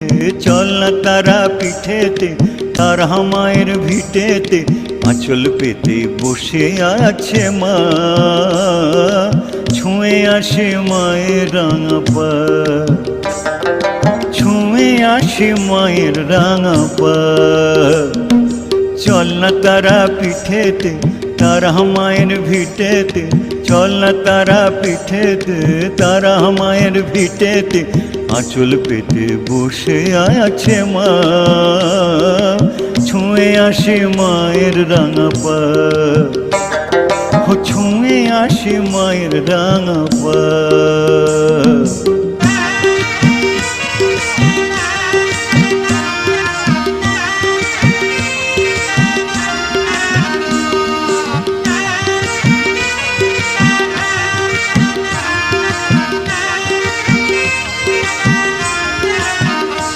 चल ना तारा पीठेते तार माয়ের ভিটেতে আঁচল পেতে বসে আছে মা ছুঁয়ে আসে মায়ের রাঙা পা ছুঁয়ে আসে মায়ের রাঙা পা चल ना तारा पीठेते तारा माয়ের ভিটেতে चल ना तारा पीठेते तारा माয়ের ভিটেতে आँचल पेते बसे आछे मा छुए आसे मायेर रांगा पा छुए आसे मायेर रांगा पा।